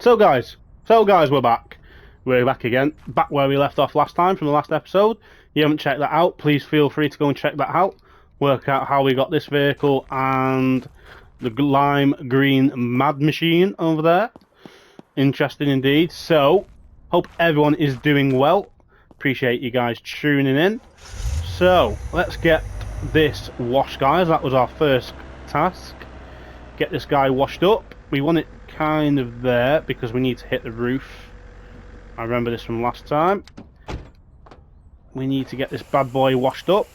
So guys, we're back. We're back again, back where we left off last time from the last episode. You haven't checked that out, please feel free to go and check that out. Work out how we got this vehicle and the lime green mad machine over there. Interesting indeed. So, hope everyone is doing well. Appreciate you guys tuning in. So, let's get this washed, guys. That was our first task. Get this guy washed up. We want it kind of there because we need to hit the roof. I remember this from last time. We need to get this bad boy washed up.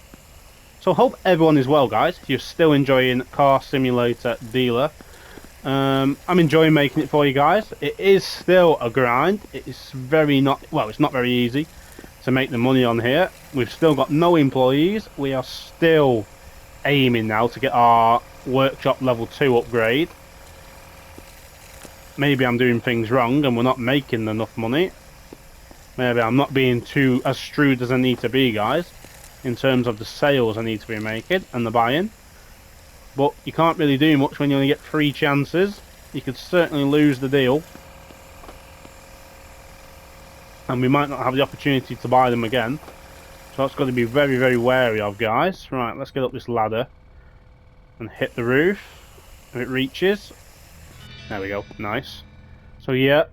So hope everyone is well, guys. If you're still enjoying Car Simulator Dealer, I'm enjoying making it for you guys. It is still a grind. It's it's not very easy to make the money on here. We've still got no employees. We are still aiming now to get our workshop level 2 upgrade. Maybe I'm doing things wrong and we're not making enough money. Maybe I'm not being as shrewd as I need to be, guys, in terms of the sales I need to be making and the buy-in. But you can't really do much when you only get 3 chances. You could certainly lose the deal. And we might not have the opportunity to buy them again. So that's got to be very, very wary of, guys. Right, let's get up this ladder and hit the roof. If it reaches. There we go, nice. So yeah,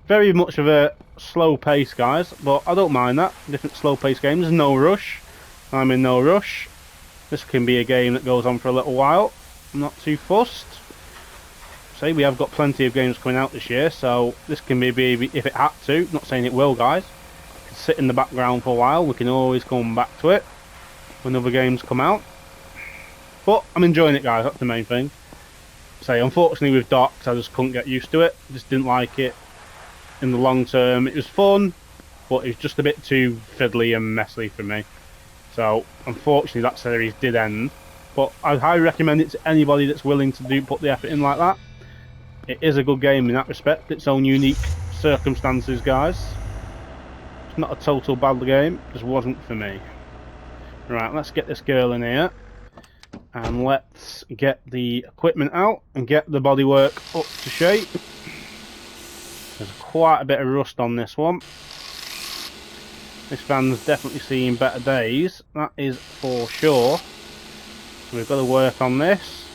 very much of a slow pace, guys, but I don't mind that. Different slow pace games, no rush. I'm in no rush. This can be a game that goes on for a little while. I'm not too fussed. See, we have got plenty of games coming out this year, so this can be, if it had to, not saying it will, guys. It can sit in the background for a while, we can always come back to it when other games come out. But I'm enjoying it, guys, that's the main thing. Say, unfortunately with docks, I just couldn't get used to it. Just didn't like it in the long term. It was fun, but it was just a bit too fiddly and messy for me. So, unfortunately, that series did end. But I highly recommend it to anybody that's willing to put the effort in like that. It is a good game in that respect. Its own unique circumstances, guys. It's not a total bad game. It just wasn't for me. Right, let's get this girl in here. And let's get the equipment out and get the bodywork up to shape. There's quite a bit of rust on this one. This van's definitely seen better days, that is for sure. So we've got to work on this.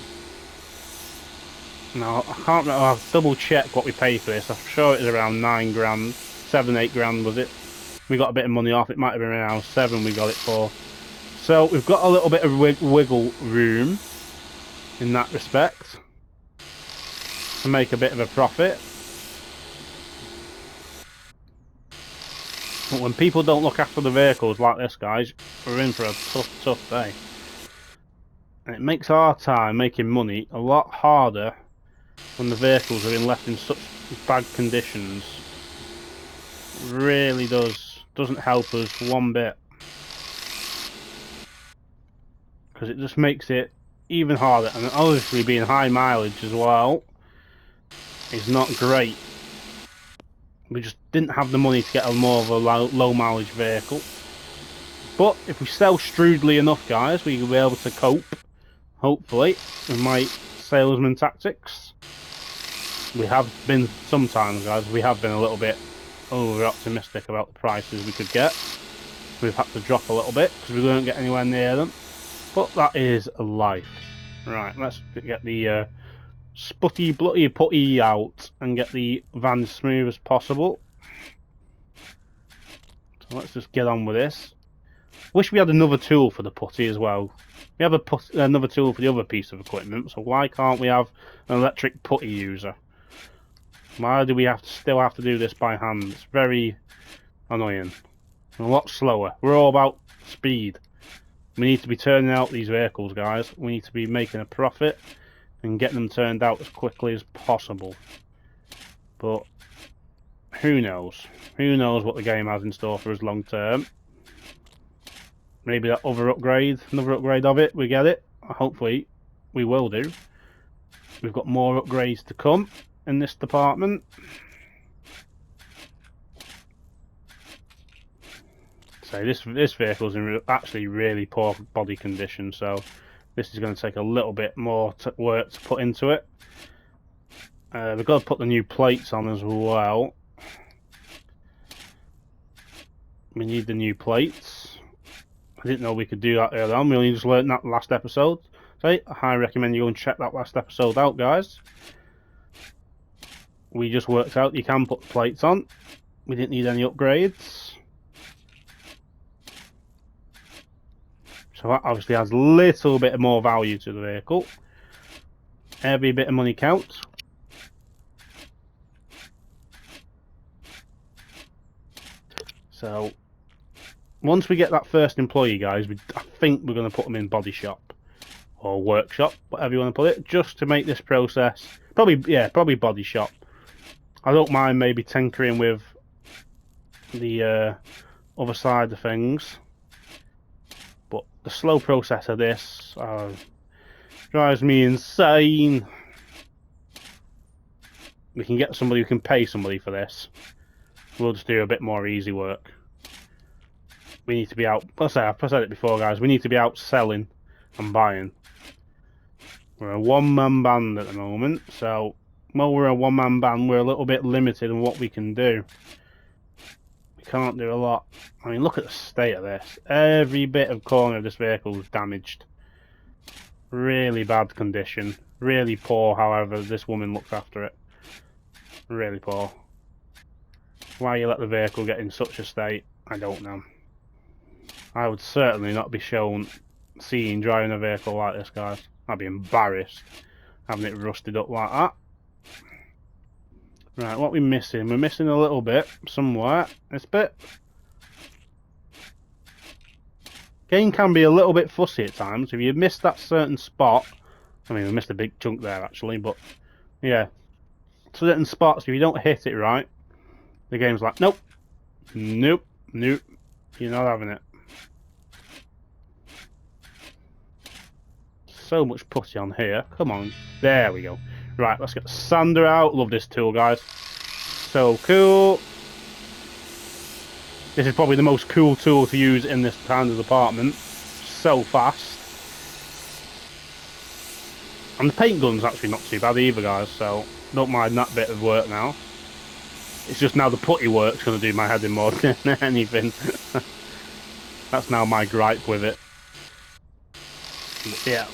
Now, I can't remember, I'll double check what we paid for this. I'm sure it was around 9 grand, 7, 8 grand was it. We got a bit of money off, it might have been around 7 we got it for. So we've got a little bit of wiggle room in that respect to make a bit of a profit. But when people don't look after the vehicles like this, guys, we're in for a tough day. And it makes our time making money a lot harder when the vehicles are left in such bad conditions. It really doesn't help us one bit. Because it just makes it even harder, and obviously being high mileage as well is not great. We just didn't have the money to get more of a low mileage vehicle, but if we sell shrewdly enough, guys, we will be able to cope, hopefully, with my salesman tactics. We have been sometimes, guys, we have been a little bit over optimistic about the prices we could get. We've had to drop a little bit because we don't get anywhere near them. But that is life. Right, let's get the sputty bloody putty out and get the van as smooth as possible. So let's just get on with this. Wish we had another tool for the putty as well. We have another tool for the other piece of equipment, so why can't we have an electric putty user? Why do we still have to do this by hand? It's very annoying. A lot slower. We're all about speed. We need to be turning out these vehicles, guys. We need to be making a profit and getting them turned out as quickly as possible. But who knows? Who knows what the game has in store for us long term? Maybe that other upgrade, another upgrade of it, we get it. Hopefully, we will do. We've got more upgrades to come in this department. So this vehicle's in actually really poor body condition, so this is going to take a little bit more work to put into it. We've got to put the new plates on as well. We need the new plates. I didn't know we could do that earlier on. We only just learned that last episode. So I highly recommend you go and check that last episode out, guys. We just worked out you can put the plates on. We didn't need any upgrades. So that obviously adds a little bit more value to the vehicle. Every bit of money counts. So once we get that first employee, guys, I think we're going to put them in body shop or workshop, whatever you want to put it, just to make this process probably body shop. I don't mind maybe tinkering with the other side of things, but the slow process of this drives me insane. We can get somebody who can pay somebody for this. We'll just do a bit more easy work. We need to be out. I've said it before, guys. We need to be out selling and buying. We're a one-man band at the moment, so while we're a one-man band, we're a little bit limited in what we can do. We can't do a lot. I mean, look at the state of this. Every bit of corner of this vehicle is damaged. Really bad condition. Really poor, however, this woman looks after it. Really poor. Why you let the vehicle get in such a state, I don't know. I would certainly not be seen driving a vehicle like this, guys. I'd be embarrassed having it rusted up like that. Right, what are we missing? We're missing a little bit somewhere. This bit. Game can be a little bit fussy at times. If you miss that certain spot, I mean, we missed a big chunk there actually, but yeah, certain spots, if you don't hit it right, the game's like, nope, nope, nope, you're not having it. So much putty on here. Come on, there we go. Right, let's get the sander out. Love this tool, guys. So cool. This is probably the most cool tool to use in this kind of department. So fast. And the paint gun's actually not too bad either, guys, so don't mind that bit of work now. It's just now the putty work's going to do my head in more than anything. That's now my gripe with it. But yeah.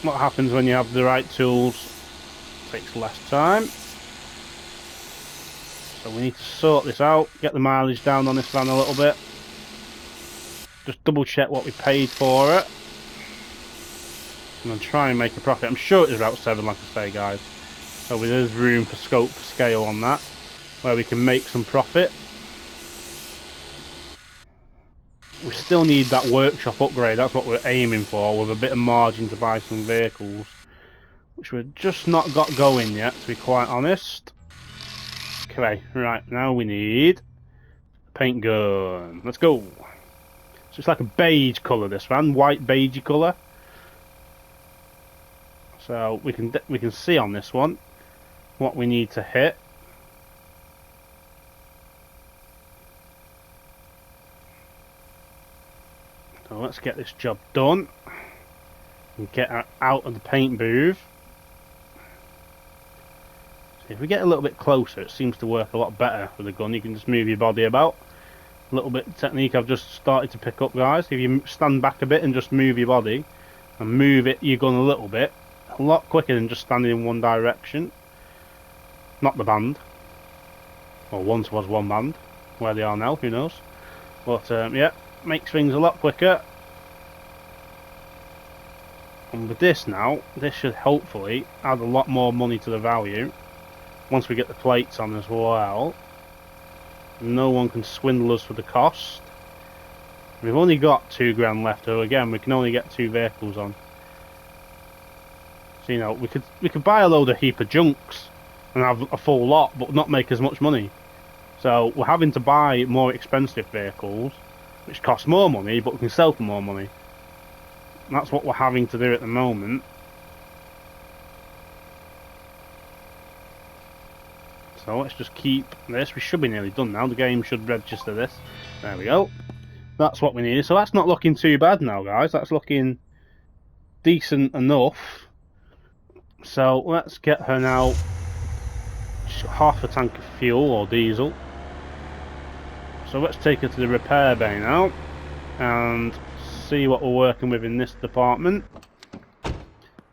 What happens when you have the right tools? It takes less time. So we need to sort this out, get the mileage down on this van a little bit. Just double check what we paid for it. And then try and make a profit. I'm sure it was about 7, like I say, guys. So there's room for scope, for scale on that, where we can make some profit. We still need that workshop upgrade. That's what we're aiming for, with a bit of margin to buy some vehicles, which we've just not got going yet, to be quite honest. Okay, right, now we need a paint gun. Let's go. So it's like a beige colour, this van, white beigey colour. So we can see on this one what we need to hit. So let's get this job done and get out of the paint booth. So if we get a little bit closer, it seems to work a lot better with the gun. You can just move your body about. A little bit of technique I've just started to pick up, guys. If you stand back a bit and just move your body and move your gun a little bit, a lot quicker than just standing in one direction. Not the band. Well, once was one band. Where they are now, who knows. But yeah, makes things a lot quicker. And with this now, this should hopefully add a lot more money to the value. Once we get the plates on as well. No one can swindle us for the cost. We've only got £2 left, so again, we can only get 2 vehicles on. So, you know, we could buy a load of heap of junks and have a full lot, but not make as much money. So we're having to buy more expensive vehicles, which cost more money, but we can sell for more money. And that's what we're having to do at the moment. So let's just keep this. We should be nearly done now. The game should register this. There we go. That's what we needed. So that's not looking too bad now, guys. That's looking decent enough. So let's get her now. She's got half a tank of fuel or diesel. So let's take her to the repair bay now and see what we're working with in this department.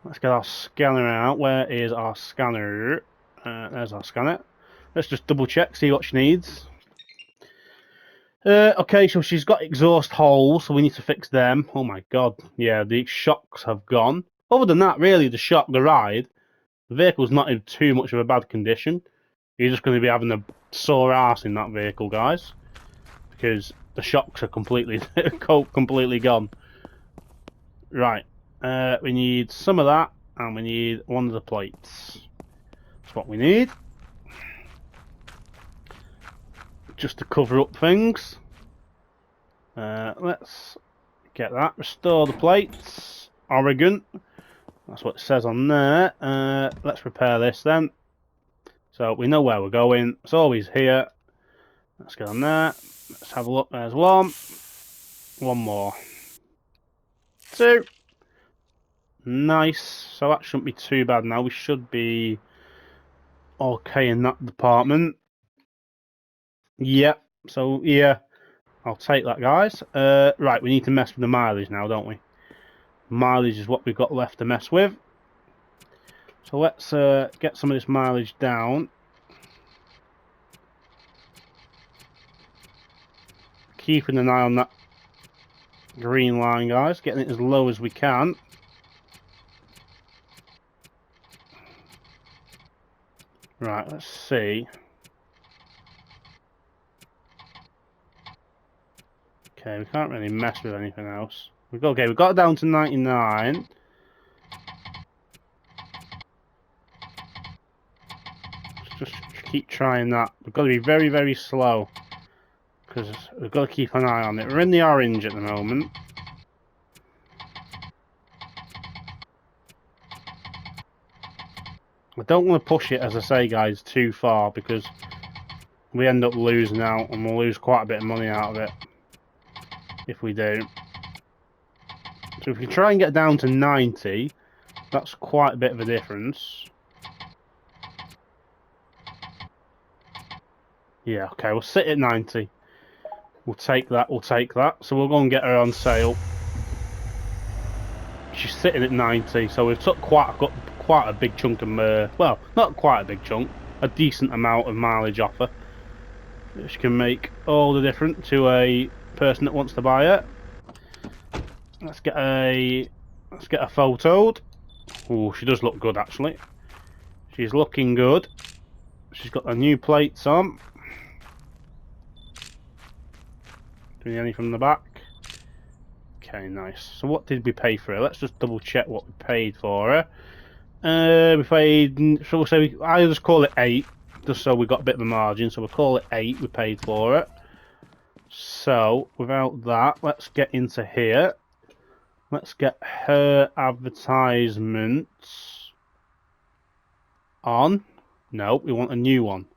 Let's get our scanner out. Where is our scanner? There's our scanner. Let's just double check, see what she needs. Okay, so she's got exhaust holes, so we need to fix them. Oh my god, yeah, the shocks have gone. Other than that, really, the ride, the vehicle's not in too much of a bad condition. You're just going to be having a sore ass in that vehicle, guys, because the shocks are completely gone. Right, we need some of that, and we need one of the plates. That's what we need. Just to cover up things. Let's get that. Restore the plates. Oregon. That's what it says on there. Let's repair this then. So we know where we're going. It's always here. Let's get on there. Let's have a look. There's one. One more. Two. Nice. So that shouldn't be too bad now. We should be okay in that department. Yep. So yeah, I'll take that, guys. Right, we need to mess with the mileage now, don't we? Mileage is what we've got left to mess with. So let's get some of this mileage down. Keeping an eye on that green line, guys. Getting it as low as we can. Right, let's see. Okay, we can't really mess with anything else. We've got it down to 99. Just keep trying that. We've got to be very, very slow, because we've got to keep an eye on it. We're in the orange at the moment. I don't want to push it, as I say, guys, too far, because we end up losing out, and we'll lose quite a bit of money out of it if we do. So if we try and get down to 90, that's quite a bit of a difference. Yeah, okay, we'll sit at 90. We'll take that, So we'll go and get her on sale. She's sitting at 90, so we've got quite a big chunk of, well, not quite a big chunk, a decent amount of mileage off her, which can make all the difference to a person that wants to buy it. Let's get her photoed. Oh, she does look good, actually. She's looking good. She's got the new plates on. Doing any from the back? Okay, nice. So what did we pay for her? Let's just double check what we paid for her. We paid, so we'll say, I just call it 8, just so we got a bit of a margin. So we'll call it 8 we paid for it. So without that, let's get into here. Let's get her advertisements on. No, we want a new one.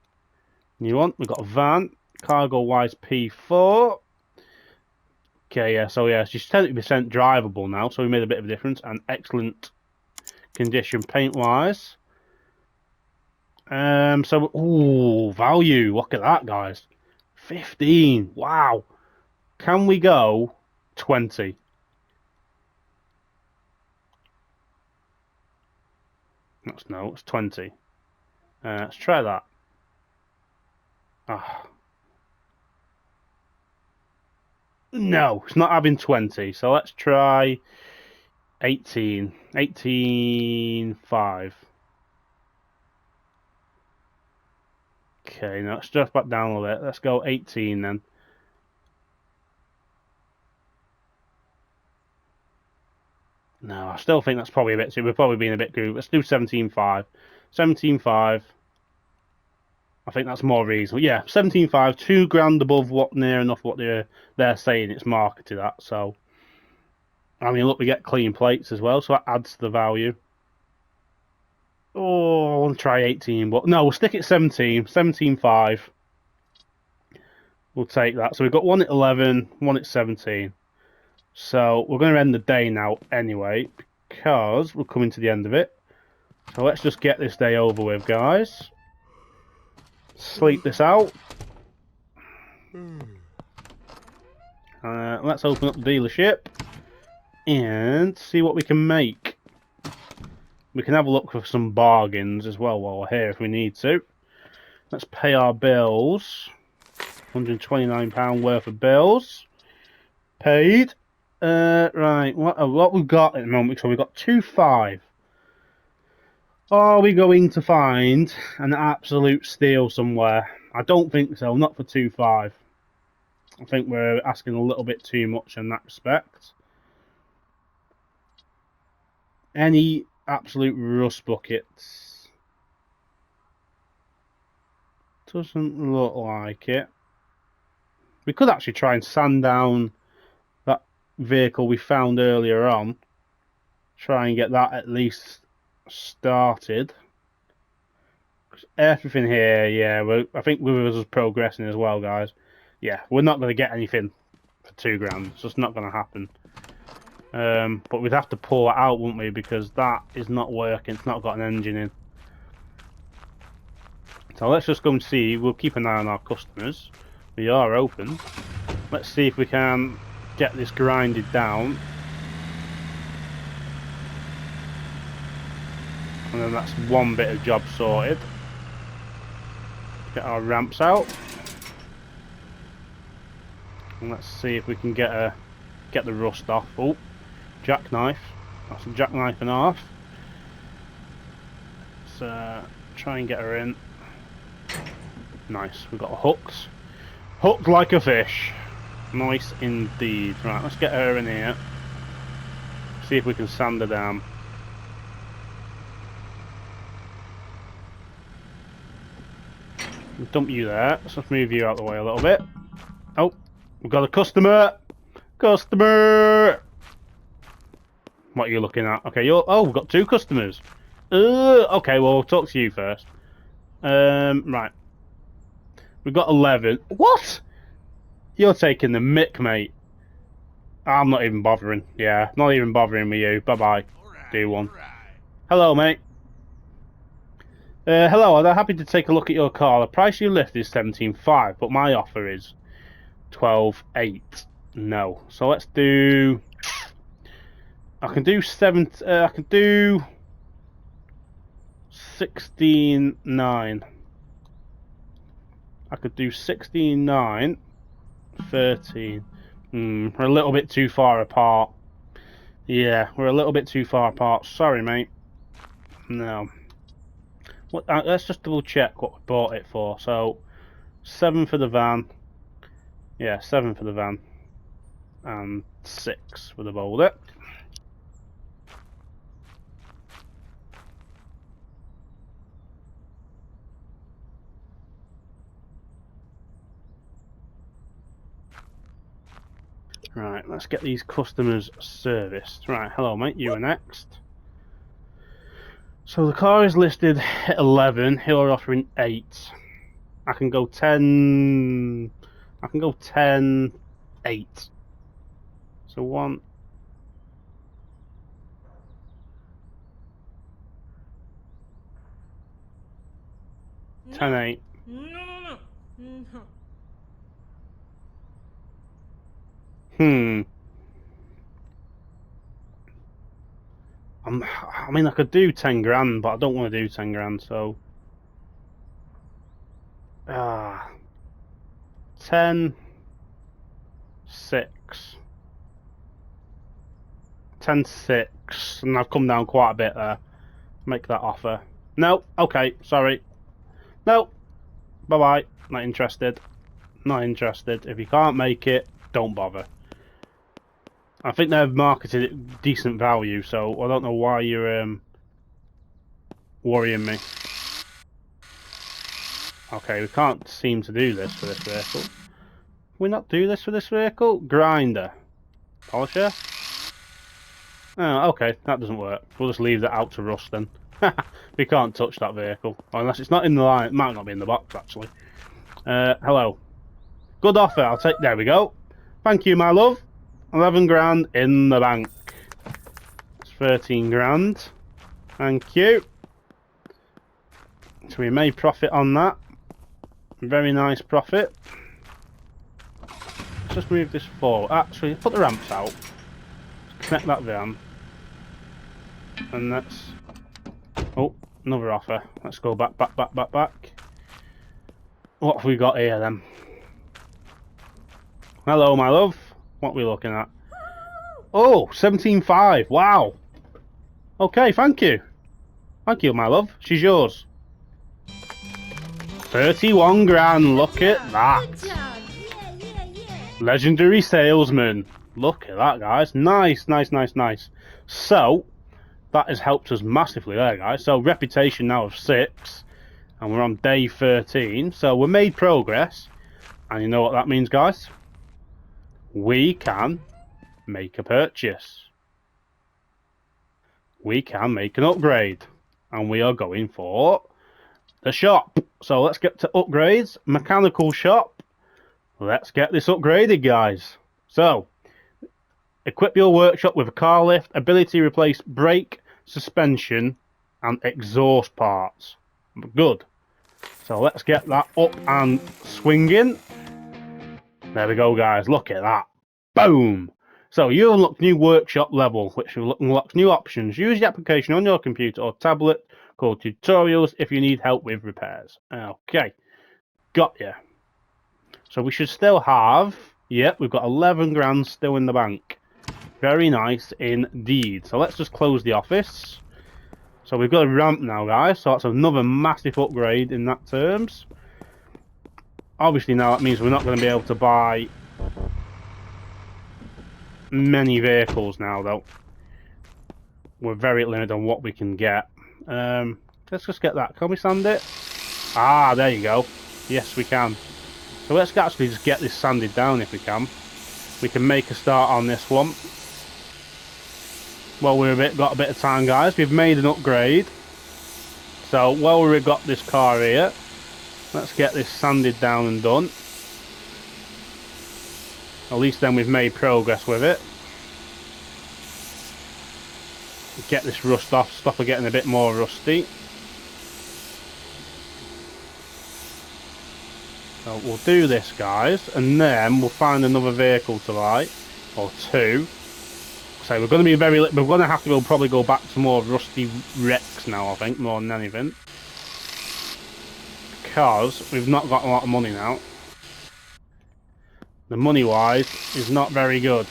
We've got a van, cargo wise P4. Okay, yeah, so yeah, she's 70% drivable now, so we made a bit of a difference, and excellent condition paint wise. So, ooh, value, look at that, guys. 15, wow. Can we go 20? It's 20. Let's try that. Ah. No, it's not having 20, so let's try 18. 18.5. Okay, now let's drop back down a little bit. Let's go 18 then. No, I still think that's probably a bit too. We're probably being a bit good. Let's do 17.5. 17.5. I think that's more reasonable. Yeah, 17.5, £2 above what near enough what they're saying it's marketed at. So, I mean, look, we get clean plates as well, so that adds to the value. Oh, I want to try 18, but no, we'll stick at 17. 17.5. We'll take that. So we've got one at 11, one at 17. So we're going to end the day now anyway, because we're coming to the end of it. So let's just get this day over with, guys. Sleep this out. Let's open up the dealership and see what we can make. We can have a look for some bargains as well while we're here if we need to. Let's pay our bills. £129 worth of bills. Paid. Right, what we've got at the moment, so we've got 2.5. Are we going to find an absolute steal somewhere? I don't think so, not for 2.5. I think we're asking a little bit too much in that respect. Any absolute rust buckets? Doesn't look like it. We could actually try and sand down that vehicle we found earlier on. Try and get that at least started. Everything here, yeah, I think with us progressing as well, guys. Yeah, we're not going to get anything for £2 It's just not going to happen. But we'd have to pull it out, wouldn't we? Because that is not working. It's not got an engine in. So let's just go and see. We'll keep an eye on our customers. We are open. Let's see if we can get this grinded down. And then that's one bit of job sorted. Get our ramps out. And let's see if we can get the rust off. Oh, jackknife. That's a jackknife and a half. Let's try and get her in. Nice. We've got hooks. Hooked like a fish. Nice indeed. Right, let's get her in here. See if we can sand her down. Dump you there. Let's just move you out of the way a little bit. Oh, we've got a customer. Customer. What are you looking at? Okay, oh, we've got 2 customers. Okay, well, we'll talk to you first. Right. We've got 11. What? You're taking the mick, mate. I'm not even bothering. Yeah, not even bothering with you. Bye-bye. Do one. Hello, mate. Hello, I'm happy to take a look at your car. The price you list is 17.5, but my offer is 12.8. No. So let's do... I can do 16.9. I could do 16.9, 13. We're a little bit too far apart. Yeah, we're a little bit too far apart. Sorry, mate. No. Let's just double check what we bought it for. So, 7 for the van. Yeah, 7 for the van. And 6 for the boulder. Right, let's get these customers serviced. Right, hello mate, you are next. So the car is listed at 11, you're offering 8. I can go 10... I can go 10, 8. So 1... 10, 8. No. I mean, I could do 10 grand, but I don't want to do 10 grand, so... 10, 6. 10, 6. And I've come down quite a bit there. Make that offer. No, okay, sorry. No, bye-bye. Not interested. Not interested. If you can't make it, don't bother. I think they've marketed it decent value, so I don't know why you're worrying me. Okay, we can't seem to do this for this vehicle. Can we not do this for this vehicle? Grinder. Polisher? Oh, okay, that doesn't work. We'll just leave that out to rust then. We can't touch that vehicle. Unless it's not in the line. It might not be in the box, actually. Hello. Good offer, I'll take... There we go. Thank you, my love. 11 grand in the bank. It's 13 grand. Thank you. So we made profit on that. Very nice profit. Let's just move this forward. Actually, put the ramps out. Let's connect that van. And let's... Oh, another offer. Let's go back. What have we got here then? Hello, my love. What are we looking at? Oh, 17.5. Wow. Okay, thank you. Thank you, my love. She's yours. 31 grand. Look at that. Legendary salesman. Look at that, guys. Nice. So, that has helped us massively there, guys. So, reputation now of 6. And we're on day 13. So, we made progress. And you know what that means, guys? We can make a purchase. We can make an upgrade. And we are going for the shop. So let's get to upgrades. Mechanical shop. Let's get this upgraded, guys. So, equip your workshop with a car lift, ability to replace brake, suspension, and exhaust parts. Good. So let's get that up and swinging. There we go, guys. Look at that. Boom. So you unlock new workshop level, which unlocks new options. Use the application on your computer or tablet called tutorials if you need help with repairs. Okay, got ya. So we should still have, yep, we've got 11 grand still in the bank. Very nice indeed. So let's just close the office. So we've got a ramp now, guys. So that's another massive upgrade in that terms. Obviously now that means we're not going to be able to buy many vehicles now, though. We're very limited on what we can get. Let's just get that. Can we sand it? Ah, there you go. Yes, we can. So let's actually just get this sanded down if we can. We can make a start on this one. Well, we've got a bit of time, guys. We've made an upgrade. So, while we've got this car here, let's get this sanded down and done. At least then we've made progress with it. Get this rust off, stop it getting a bit more rusty. So we'll do this, guys, and then we'll find another vehicle to buy, or two. So we're going to be we're going to have to probably go back to more rusty wrecks now, I think, more than anything. Because we've not got a lot of money now. The money-wise is not very good.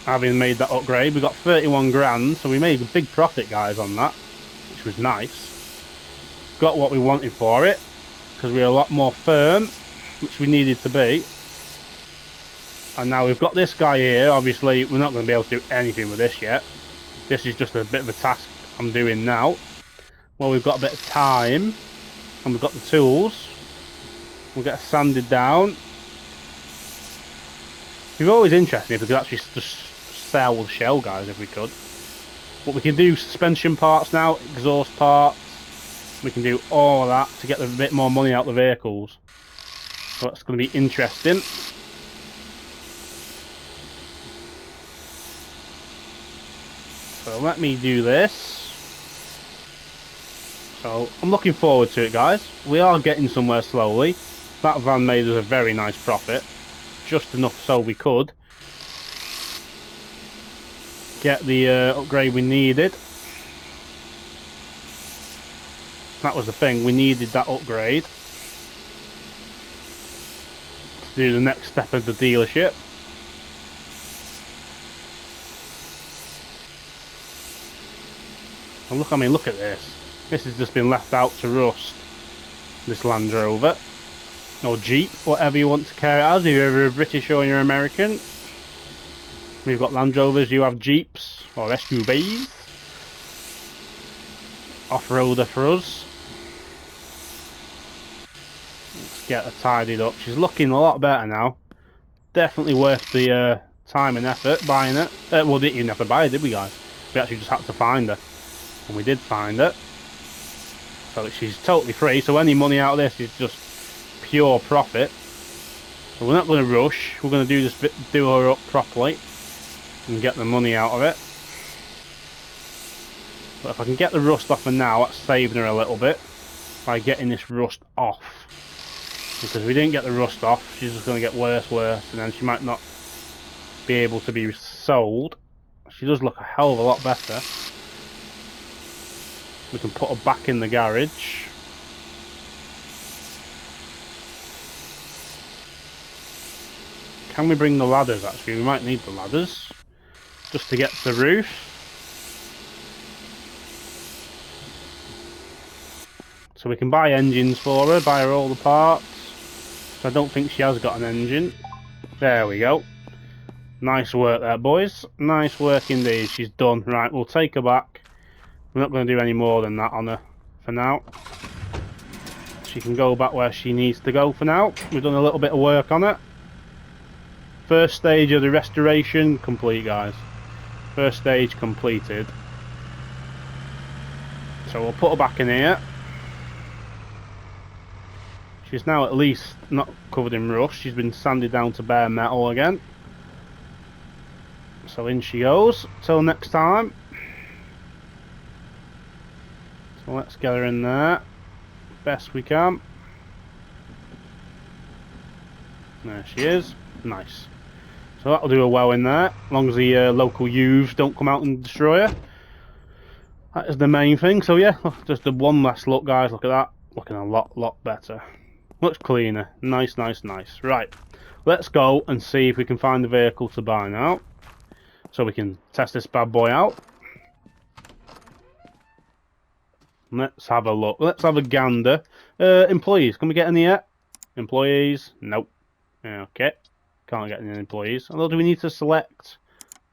Having made that upgrade, we got 31 grand, so we made a big profit, guys, on that, which was nice. Got what we wanted for it, because we were a lot more firm, which we needed to be. And now we've got this guy here. Obviously, we're not going to be able to do anything with this yet. This is just a bit of a task I'm doing now. Well, we've got a bit of time, and we've got the tools. We'll get sanded down. It's always interesting if we could actually just sell the shell, guys, if we could. But we can do suspension parts now, exhaust parts. We can do all of that to get a bit more money out of the vehicles. So that's going to be interesting. So let me do this. So I'm looking forward to it, guys. We are getting somewhere slowly. That van made us a very nice profit. Just enough so we could get the upgrade we needed. That was the thing, we needed that upgrade to do the next step of the dealership. And look, I mean, look at this. This has just been left out to rust. This Land Rover. Or Jeep, whatever you want to carry it as, if you're British or you're American. We've got Land Rovers, you have Jeeps, or SUVs. Off-roader for us. Let's get her tidied up. She's looking a lot better now. Definitely worth the time and effort buying it. Well, we didn't even have to buy it, did we, guys? We actually just had to find her. And we did find her. So she's totally free, so any money out of this is just pure profit. So we're not going to rush. We're going to do her up properly and get the money out of it. But if I can get the rust off her now, that's saving her a little bit by getting this rust off. Because if we didn't get the rust off, she's just going to get worse, and then she might not be able to be sold. She does look a hell of a lot better. We can put her back in the garage. Can we bring the ladders actually? We might need the ladders just to get to the roof. So we can buy engines for her, buy her all the parts. So I don't think she has got an engine. There we go. Nice work there, boys. Nice work indeed. She's done. Right, we'll take her back. We're not going to do any more than that on her for now. She can go back where she needs to go for now. We've done a little bit of work on it. First stage of the restoration complete, guys. First stage completed. So we'll put her back in here. She's now at least not covered in rust. She's been sanded down to bare metal again. So in she goes. Till next time. So let's get her in there. Best we can. There she is. Nice. So that'll do her well in there. As long as the local youths don't come out and destroy her. That is the main thing. So yeah, just the one last look, guys. Look at that. Looking a lot better. Much cleaner. Nice, nice, nice. Right. Let's go and see if we can find the vehicle to buy now. So we can test this bad boy out. Let's have a look. Let's have a gander. Employees. Can we get any yet? Employees? Nope. Okay. Can't get any employees. Although, do we need to select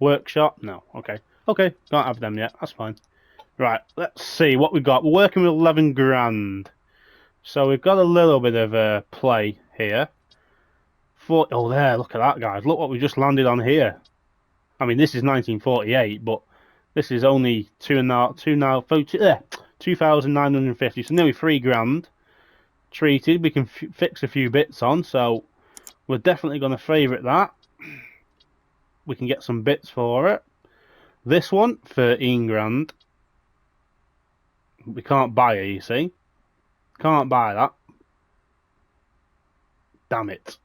workshop? No. Okay. Okay. Can't have them yet. That's fine. Right. Let's see what we've got. We're working with 11 grand. So we've got a little bit of play here. Oh, there. Look at that, guys. Look what we just landed on here. I mean, this is 1948, but this is only 2,950, so nearly 3 grand treated. We can fix a few bits on, so we're definitely going to favourite that. We can get some bits for it. This one, 13 grand. We can't buy it, you see. Can't buy that. Damn it.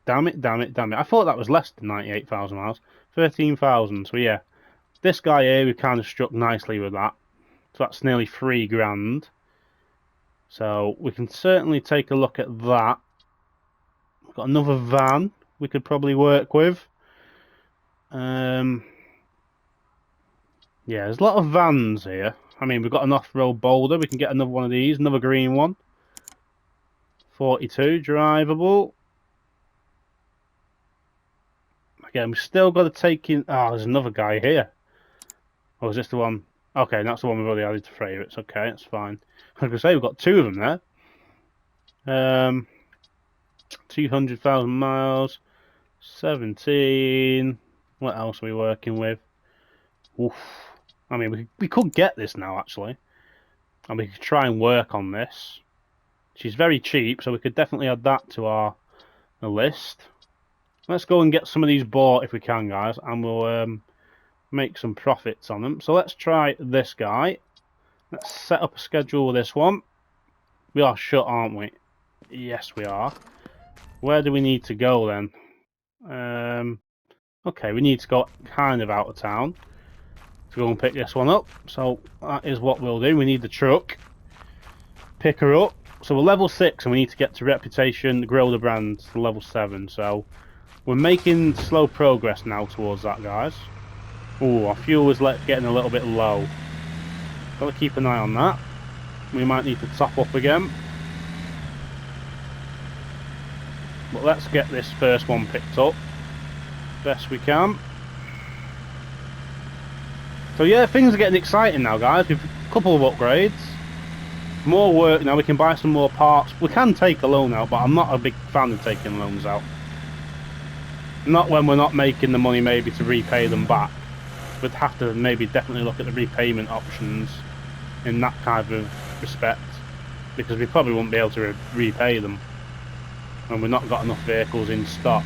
Damn it, damn it, damn it. I thought that was less than 98,000 miles. 13,000, so yeah. This guy here, we kind of struck nicely with that. So that's nearly 3 grand. So we can certainly take a look at that. We've got another van we could probably work with. Yeah, there's a lot of vans here. I mean, we've got an off-road boulder. We can get another one of these. Another green one. 42, drivable. Again, we've still got to take in... Oh, there's another guy here. Oh, is this the one? Okay, that's the one we've already added to favourites. Okay, that's fine. I was going to say, we've got 2 of them there. 200,000 miles. 17. What else are we working with? Oof. I mean, we could get this now, actually. And we could try and work on this. She's very cheap, so we could definitely add that to our list. Let's go and get some of these bought if we can, guys. And we'll make some profits on them. So let's try this guy. Let's set up a schedule with this one. We are shut, aren't we? Yes, we are. Where do we need to go then? Okay, we need to go kind of out of town to go and pick this one up. So that is what we'll do. We need the truck. Pick her up. So we're level 6 and we need to get to reputation, grow the brand to level 7. So we're making slow progress now towards that, guys. Ooh, our fuel is getting a little bit low. Got to keep an eye on that. We might need to top up again. But let's get this first one picked up best we can. So yeah, things are getting exciting now, guys. We've a couple of upgrades. More work now. We can buy some more parts. We can take a loan out, but I'm not a big fan of taking loans out. Not when we're not making the money maybe to repay them back. We'd have to maybe definitely look at the repayment options in that kind of respect, because we probably won't be able to repay them and we've not got enough vehicles in stock.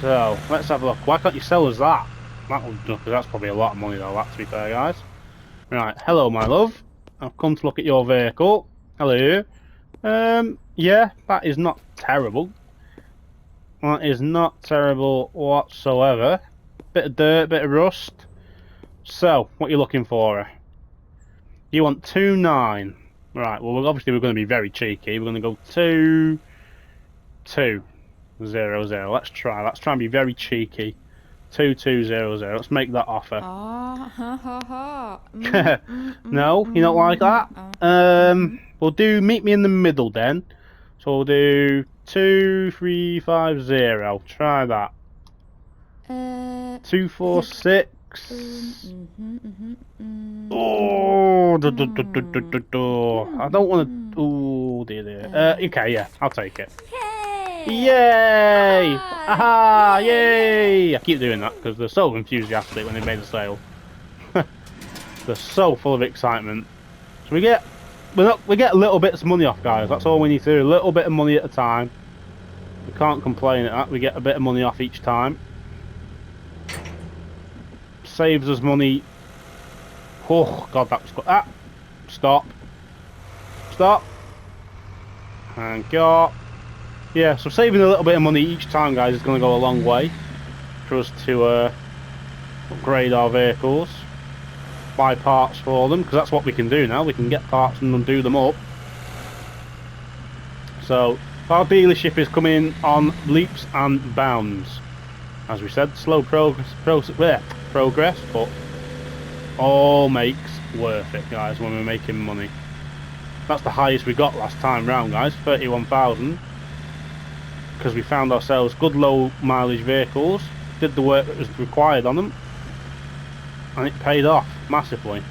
So let's have a look. Why can't you sell us that? That would, because that's probably a lot of money though, that, to be fair, guys. Right, hello my love. I've come to look at your vehicle. Hello. Yeah, that is not terrible. That is not terrible whatsoever. Bit of dirt, bit of rust. So, what are you looking for? You want 2.9. Right, well obviously we're going to be very cheeky. We're going to go 2.200. Let's try. Let's try and be very cheeky. 2.200. Let's make that offer. No, you don't like that? We'll do meet me in the middle then. So we'll do 2.350. Try that. 2.46. Oh, I don't want to. Oh dear. Okay, yeah, I'll take it. Yay! Aha! Yay! I keep doing that because they're so enthusiastic when they made a sale. They're so full of excitement. So we get little bits of money off, guys. That's all we need to do. A little bit of money at a time. We can't complain at that. We get a bit of money off each time. Saves us money. Oh God, that was good. Ah! Stop. Stop. And go. Yeah, so saving a little bit of money each time, guys, is going to go a long way for us to upgrade our vehicles, buy parts for them, because that's what we can do now. We can get parts and do them up. So our dealership is coming on leaps and bounds. As we said, slow progress, but all makes worth it, guys, when we're making money. That's the highest we got last time round, guys, 31,000. Because we found ourselves good low mileage vehicles, did the work that was required on them, and it paid off massively.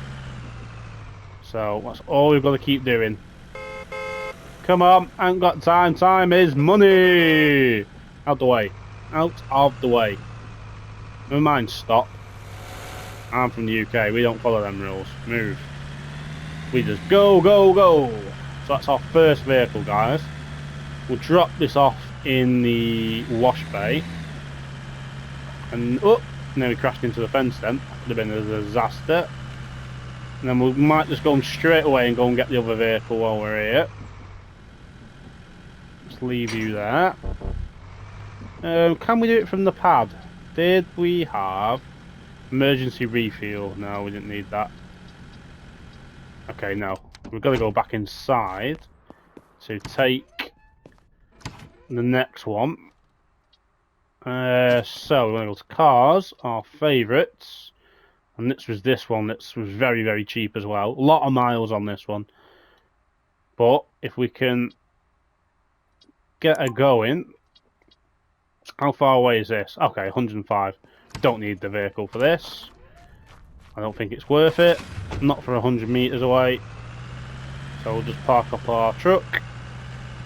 So that's all we've got to keep doing. Come on, I ain't got time. Time is money. Out the way. Out of the way. Never mind, stop. I'm from the UK, we don't follow them rules. Move. We just go, go, go. So that's our first vehicle, guys. We'll drop this off in the wash bay. And then we crashed into the fence then. Could have been a disaster. And then we might just go straight away and go and get the other vehicle while we're here. Just leave you there. Can we do it from the pad? Did we have emergency refuel? No, we didn't need that. Okay, no. We've got to go back inside to take the next one. So we're going to go to cars, our favourites, and this one. This was very, very cheap as well. A lot of miles on this one, but if we can get her going. How far away is this? Okay, 105. Don't need the vehicle for this. I don't think it's worth it. Not for 100 meters away. So we'll just park up our truck.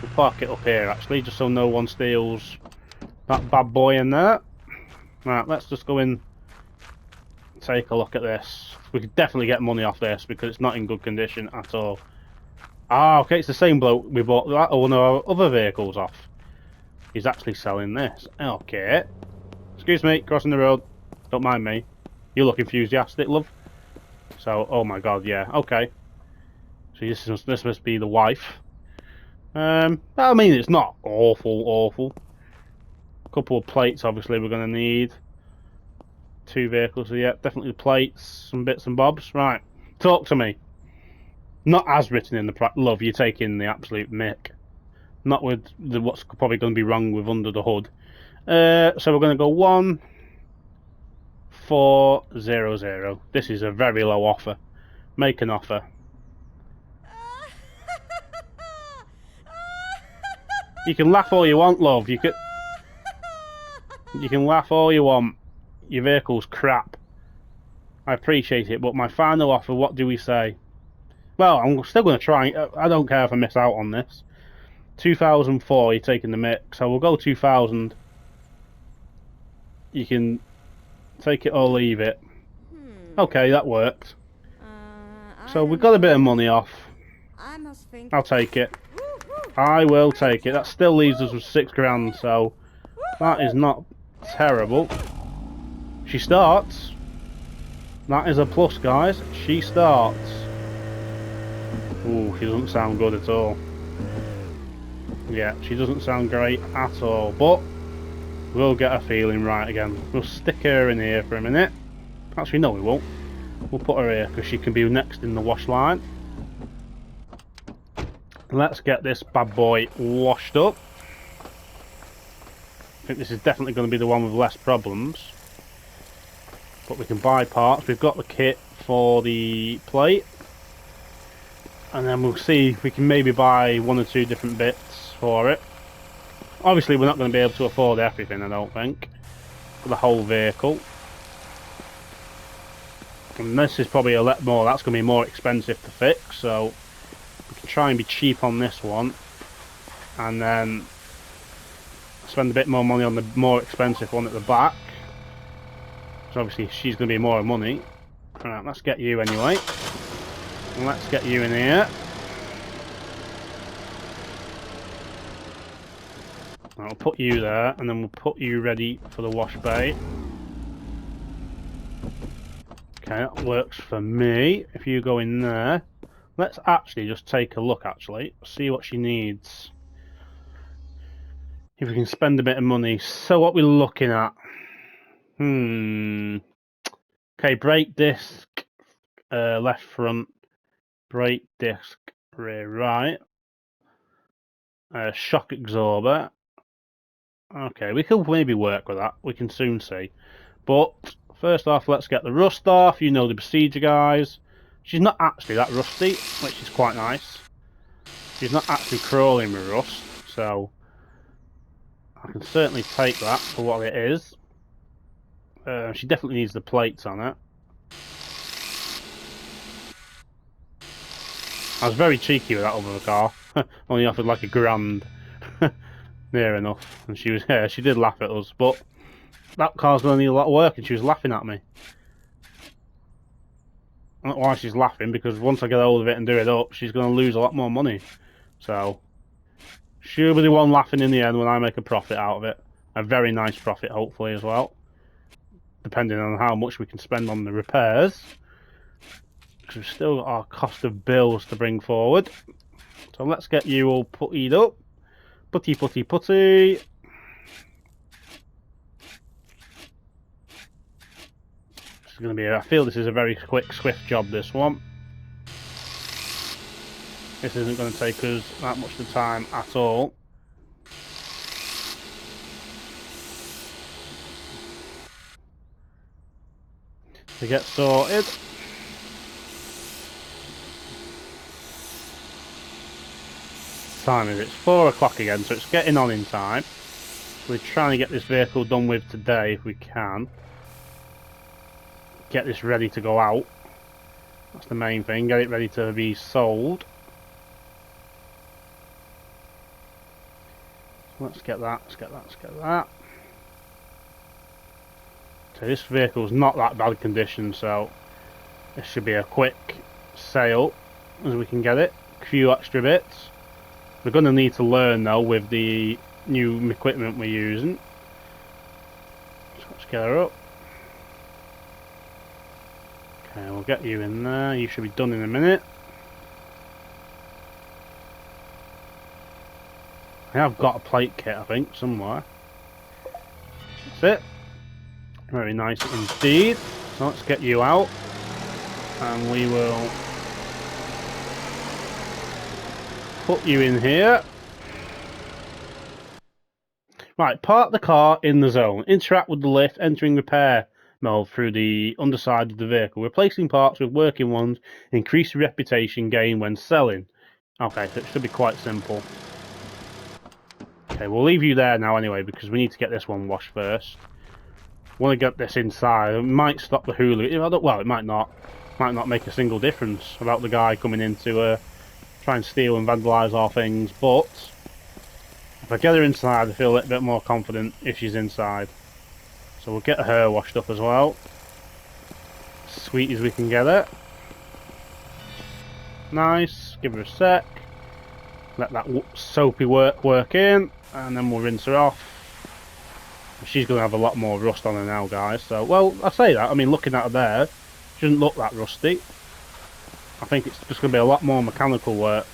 We'll park it up here actually, just so no one steals that bad boy in there. Right, let's just go in, take a look at this. We could definitely get money off this because it's not in good condition at all. Ah, okay, it's the same bloke we bought that one of our other vehicles off. He's actually selling this. Okay. Excuse me, crossing the road. Don't mind me. You look enthusiastic, love. So, oh my god, yeah, okay. So this must be the wife. I mean, it's not awful. A couple of plates, obviously, we're going to need. 2 vehicles, so yeah, definitely the plates, some bits and bobs. Right, talk to me. Not as written in the price. Love, you're taking the absolute mick. Not with what's probably going to be wrong with under the hood. So we're going to go 1,400. This is a very low offer. Make an offer. You can laugh all you want, love. You can laugh all you want. Your vehicle's crap. I appreciate it, but my final offer, what do we say? Well, I'm still going to try. I don't care if I miss out on this. 2004, you're taking the mix, so we'll go 2000. You can take it or leave it. Okay, that worked. So we've got a bit of money off. I'll take it. I will take it. That still leaves us with 6 grand, so that is not terrible. She starts. That is a plus, guys. She starts. Ooh, she doesn't sound good at all. Yeah, she doesn't sound great at all, but we'll get her feeling right again. We'll stick her in here for a minute. Actually, no, we won't. We'll put her here because she can be next in the wash line. Let's get this bad boy washed up. I think this is definitely going to be the one with less problems. But we can buy parts. We've got the kit for the plate. And then we'll see if we can maybe buy 1 or 2 different bits for it. Obviously, we're not going to be able to afford everything, I don't think, for the whole vehicle. And this is probably a lot more. That's going to be more expensive to fix, so we can try and be cheap on this one. And then spend a bit more money on the more expensive one at the back. So obviously she's going to be more money. Alright, let's get you anyway. And let's get you in here. I'll put you there, and then we'll put you ready for the wash bay. Okay, that works for me. If you go in there, let's actually just take a look, see what she needs. If we can spend a bit of money. So what we're looking at. Okay, brake disc, left front, brake disc, rear right, shock absorber. Okay, we can maybe work with that. We can soon see. But first off, let's get the rust off. You know the procedure, guys. She's not actually that rusty, which is quite nice. She's not actually crawling with rust, so I can certainly take that for what it is. She definitely needs the plates on it. I was very cheeky with that other car. Only offered like £1,000. Near enough. And she was, yeah, she did laugh at us, but that car's going to need a lot of work, and she was laughing at me. I don't know why she's laughing, because once I get hold of it and do it up, she's going to lose a lot more money. So she'll be the one laughing in the end when I make a profit out of it. A very nice profit, hopefully, as well. Depending on how much we can spend on the repairs. Because we've still got our cost of bills to bring forward. So let's get you all puttied up. Putty, putty, putty. This is going to be, I feel this is a very quick, swift job, this one. This isn't going to take us that much of time at all. To get sorted. Time is it's 4 o'clock again, so it's getting on in time. We're trying to get this vehicle done with today if we can. Get this ready to go out. That's the main thing, get it ready to be sold. Let's get that, let's get that, let's get that. So this vehicle's not that bad condition, so this should be a quick sale as we can get it. A few extra bits. We're going to need to learn though with the new equipment we're using. So let's get her up. Okay, we'll get you in there. You should be done in a minute. I have got a plate kit, I think, somewhere. That's it. Very nice indeed. So let's get you out. And we will put you in here. Right, park the car in the zone. Interact with the lift, entering repair mode through the underside of the vehicle. Replacing parts with working ones. Increase reputation gain when selling. Okay, so it should be quite simple. Okay, we'll leave you there now anyway, because we need to get this one washed first. Want to get this inside. It might stop the Hulu. Well, it might not. Might not make a single difference about the guy coming in to try and steal and vandalise our things, but if I get her inside, I feel a little bit more confident if she's inside. So we'll get her washed up as well. Sweet as we can get it. Nice. Give her a sec. Let that soapy work in, and then we'll rinse her off. She's going to have a lot more rust on her now, guys. So, well, I say that. I mean, looking at her there, shouldn't look that rusty. I think it's just going to be a lot more mechanical work.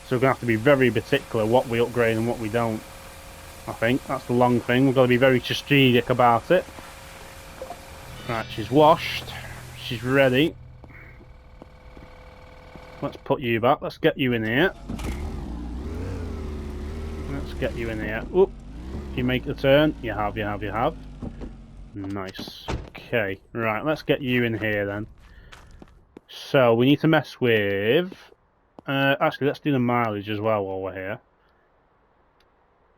So we're going to have to be very particular what we upgrade and what we don't. I think that's the long thing. We've got to be very strategic about it. Right, she's washed. She's ready. Let's put you back. Let's get you in here. Let's get you in here. Oop. You make the turn. You have. Nice. Okay. Right, let's get you in here then. So, we need to mess with... actually, let's do the mileage as well while we're here.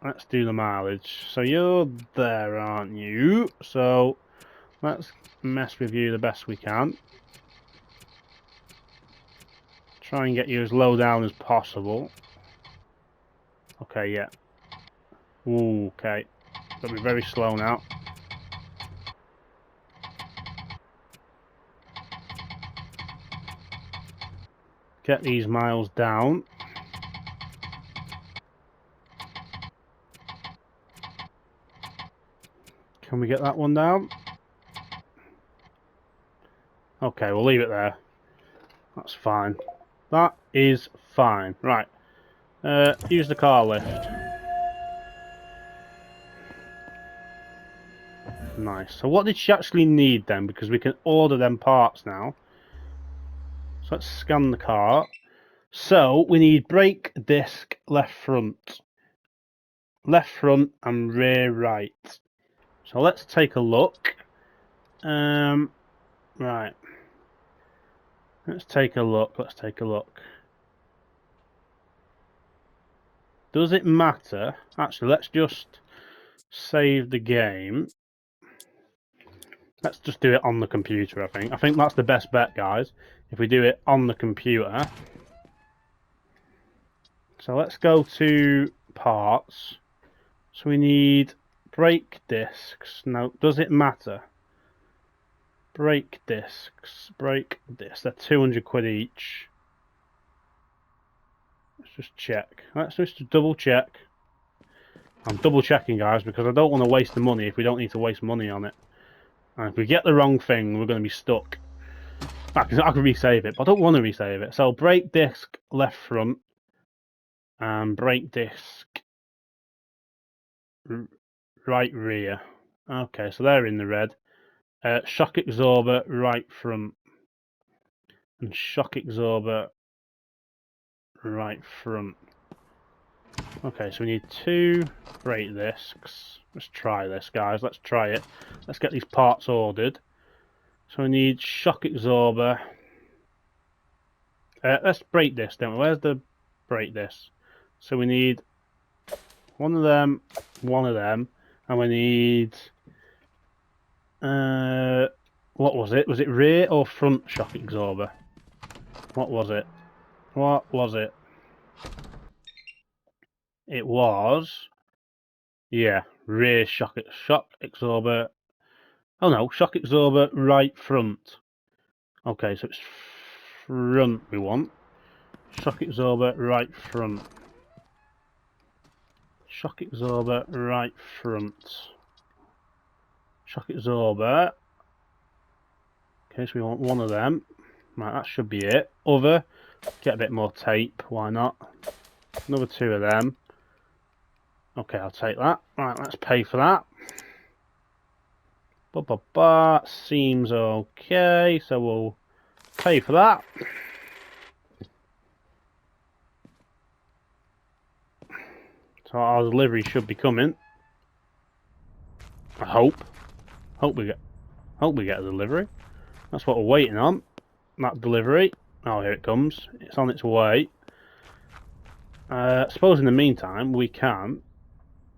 Let's do the mileage. So, you're there, aren't you? So, let's mess with you the best we can. Try and get you as low down as possible. Okay, yeah. Ooh, okay. Got to be very slow now. Get these miles down. Can we get that one down? Okay, we'll leave it there. That's fine. That is fine. Right. Use the car lift. Nice. So what did she actually need then? Because we can order them parts now. So let's scan the car. So we need brake disc left front. Left front and rear right. So let's take a look. Right. Let's take a look. Does it matter? Actually, let's just save the game. Let's just do it on the computer, I think. I think that's the best bet, guys, if we do it on the computer. So let's go to parts. So we need brake discs. No, does it matter? Brake discs. They're 200 quid each. Let's just check. Let's just double check. I'm double checking, guys, because I don't want to waste the money if we don't need to waste money on it. And if we get the wrong thing, we're going to be stuck. I can resave it, but I don't want to resave it. So brake disc left front and brake disc right rear. Okay, so they're in the red. Shock absorber right front and shock absorber right front. Okay, so we need 2 brake discs. Let's try this, guys. Let's try it. Let's get these parts ordered. So we need shock absorber. Let's brake disc, don't we? Where's the brake disc? So we need one of them, and we need... what was it? Was it rear or front shock absorber? What was it? It was... yeah, rear shock absorber. Oh no, shock absorber right front. Okay, so it's front we want. Shock absorber right front. Shock absorber right front. Shock absorber. Okay, so we want one of them. Right, that should be it. Other. Get a bit more tape, why not? Another 2 of them. Okay, I'll take that. Right, let's pay for that. Seems okay, so we'll pay for that. So our delivery should be coming. I hope. Hope we get a delivery. That's what we're waiting on. That delivery. Oh, here it comes. It's on its way. Suppose in the meantime we can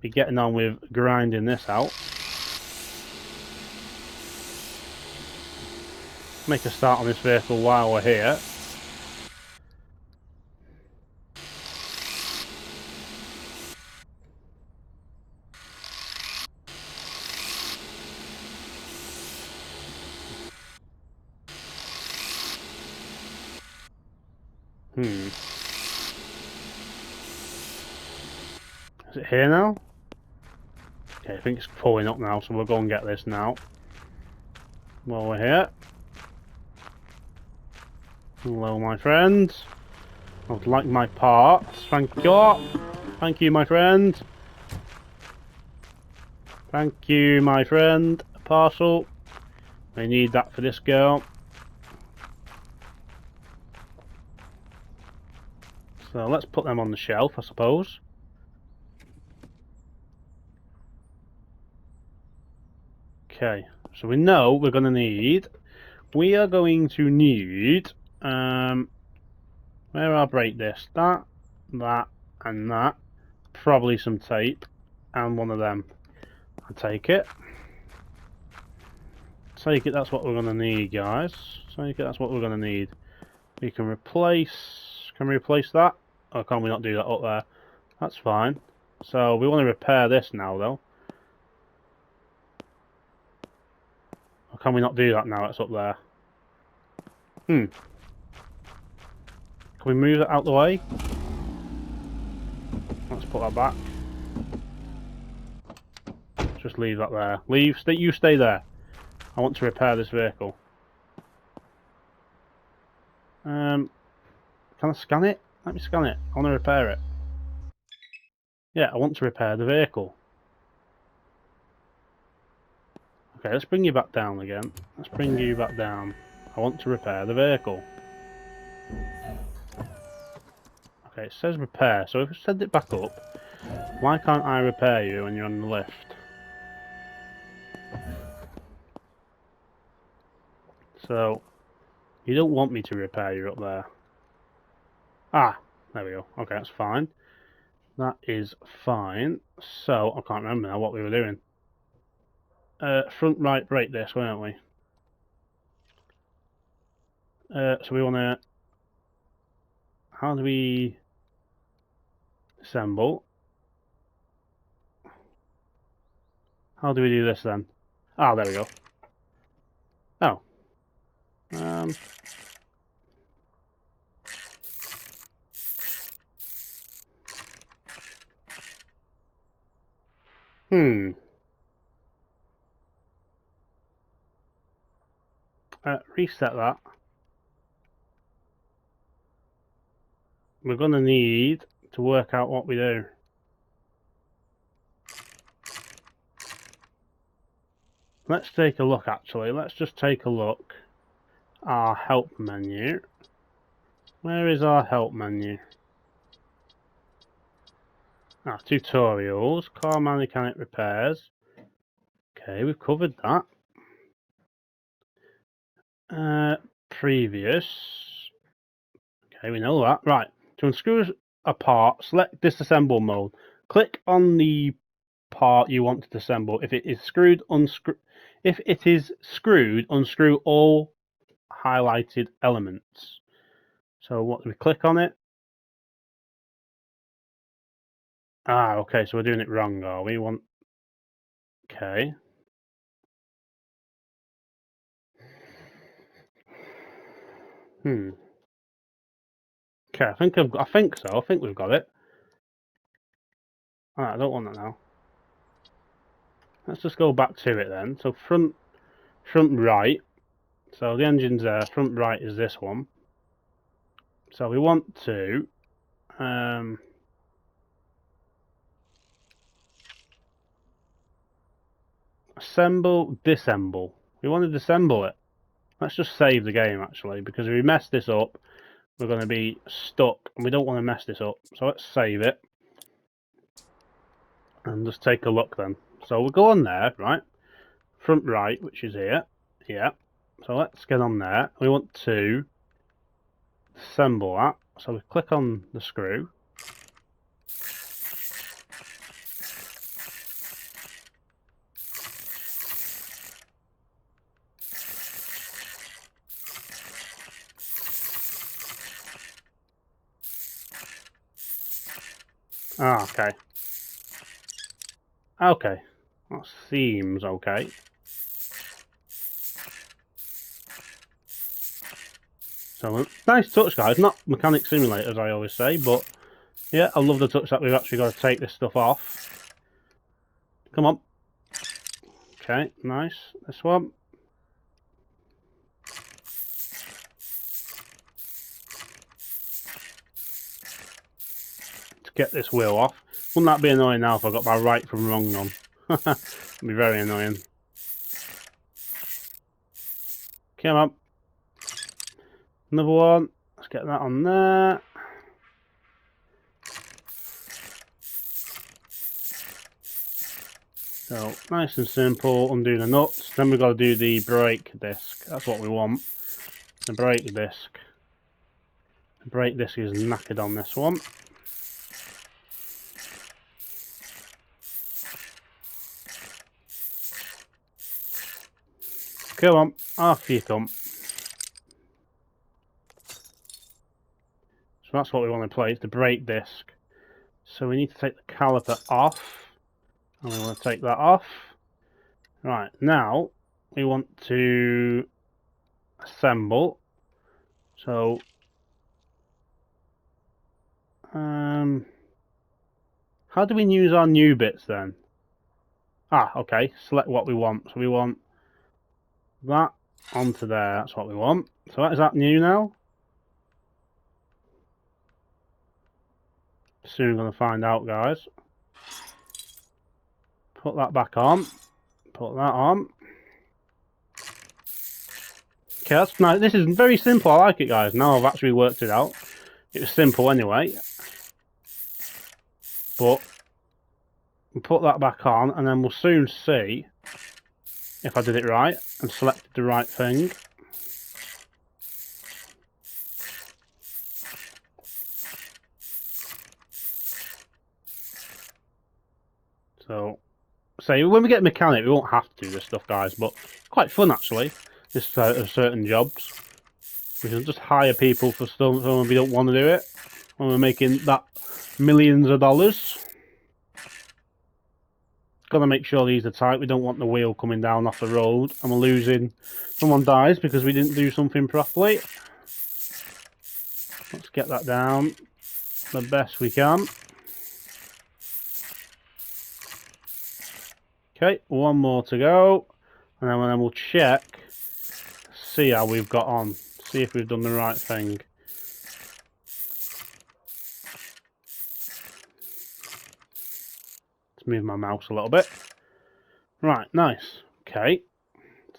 be getting on with grinding this out. Make a start on this vehicle while we're here. Is it here now? Okay, I think it's pulling up now, so we'll go and get this now. While we're here. Hello, my friend. I would like my parts. Thank you. Thank you, my friend. Thank you, my friend. A parcel. I need that for this girl. So let's put them on the shelf, I suppose. Okay, so we know we're going to need... We are going to need... where I'll break this. That, and that. Probably some tape. And one of them. I'll take it. Take it, that's what we're going to need, guys. Take it, that's what we're going to need. We can replace... Can we replace that? Or can we not do that up there? That's fine. So we want to repair this now, though. Or can we not do that now? It's up there. Can we move it out the way? Let's put that back. Just leave that there. Leave. Stay. You stay there. I want to repair this vehicle. Can I scan it? Let me scan it. I want to repair it. Yeah, I want to repair the vehicle. Okay, let's bring you back down again. Let's bring you back down. I want to repair the vehicle. Okay, it says repair, so if I send it back up, why can't I repair you when you're on the lift? So, you don't want me to repair you up there. Ah, there we go. Okay, that's fine. That is fine. So, I can't remember now what we were doing. Front right brake this, weren't we? So we want to... How do we... assemble? How do we do this then? Ah, there we go. Oh. Reset that. We're going to need to work out what we do. Let's take a look, actually. Let's just take a look. Our help menu. Where is our help menu? Ah, tutorials. Car mechanic repairs. Okay, we've covered that. Previous. Okay, we know that. Right. To unscrew a part, select disassemble mode. Click on the part you want to disassemble. If it is screwed, unscrew. If it is screwed, unscrew all highlighted elements. So what do we click on it? Ah, okay, so we're doing it wrong, are we? Okay. Okay, I think so. I think we've got it. Alright, I don't want that now. Let's just go back to it then. So front right. So the engine's there. Front right is this one. So we want to assemble, disassemble. We want to disassemble it. Let's just save the game actually, because if we mess this up, we're going to be stuck, and we don't want to mess this up. So let's save it and just take a look then. So we'll go on there, right? Front right, which is here. Yeah. So let's get on there. We want to assemble that. So we click on the screw. Ah, okay. Okay. That seems okay. So, nice touch, guys. Not mechanic simulator, as I always say, but yeah, I love the touch that we've actually got to take this stuff off. Come on. Okay, nice. This one. get this wheel off. Wouldn't that be annoying now if I got my right from wrong on? It'd be very annoying. Come on. Another one. Let's get that on there. So, nice and simple, undo the nuts. Then we've got to do the brake disc. That's what we want. The brake disc. The brake disc is knackered on this one. Come on, off you come. So that's what we want to place, the brake disc. So we need to take the caliper off. And we want to take that off. Right, now we want to assemble. So, how do we use our new bits then? Ah, okay, select what we want. So we want that onto there, that's what we want. So is that new now? Soon going to find out, guys. Put that back on. Put that on. Okay, that's nice. This is very simple. I like it, guys. Now I've actually worked it out. It was simple anyway. But we'll put that back on, and then we'll soon see if I did it right and selected the right thing. So, say when we get a mechanic, we won't have to do this stuff, guys. But quite fun actually. This certain jobs. We can just hire people for stuff when we don't want to do it. When we're making that millions of dollars. Gotta make sure these are tight. We don't want the wheel coming down off the road and we're losing. Someone dies because we didn't do something properly. Let's get that down the best we can. Okay, one more to go. And then we'll check, see how we've got on. See if we've done the right thing. Let's move my mouse a little bit. Right, nice. Okay,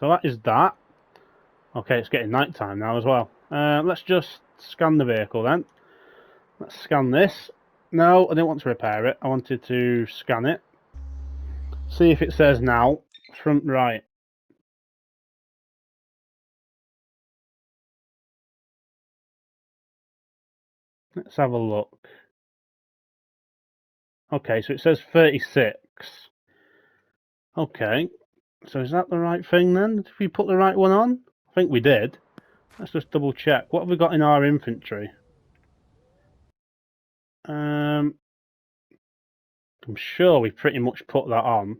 so that is that. Okay, it's getting night time now as well. Let's just scan the vehicle then. Let's scan this. No, I didn't want to repair it. I wanted to scan it. See if it says now, front right. Let's have a look. Okay, so it says 36. Okay, so is that the right thing then? Did we put the right one on? I think we did. Let's just double check. What have we got in our infantry? I'm sure we pretty much put that on.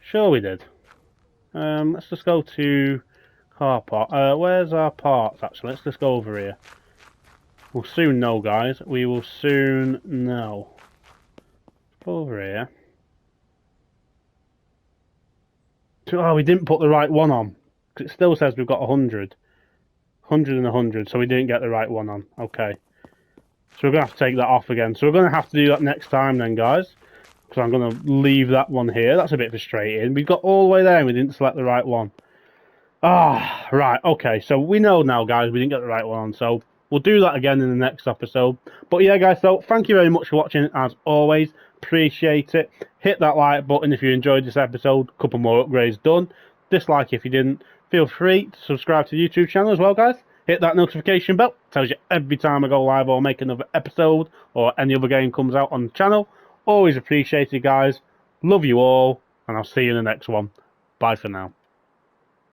Sure we did. Let's just go to car part. Where's our parts actually? Let's just go over here. We'll soon know, guys. We will soon know. Go over here. Oh, we didn't put the right one on. It still says we've got 100. 100 and 100, so we didn't get the right one on. Okay. So we're going to have to take that off again. So we're going to have to do that next time then, guys. Because I'm going to leave that one here. That's a bit frustrating. We got all the way there and we didn't select the right one. Ah, right. Okay, so we know now, guys, we didn't get the right one on. So we'll do that again in the next episode. But yeah, guys, so thank you very much for watching, as always. Appreciate it. Hit that like button if you enjoyed this episode. A couple more upgrades done. Dislike if you didn't. Feel free to subscribe to the YouTube channel as well, guys. Hit that notification bell. Tells you every time I go live or make another episode or any other game comes out on the channel. Always appreciated, guys. Love you all, and I'll see you in the next one. Bye for now.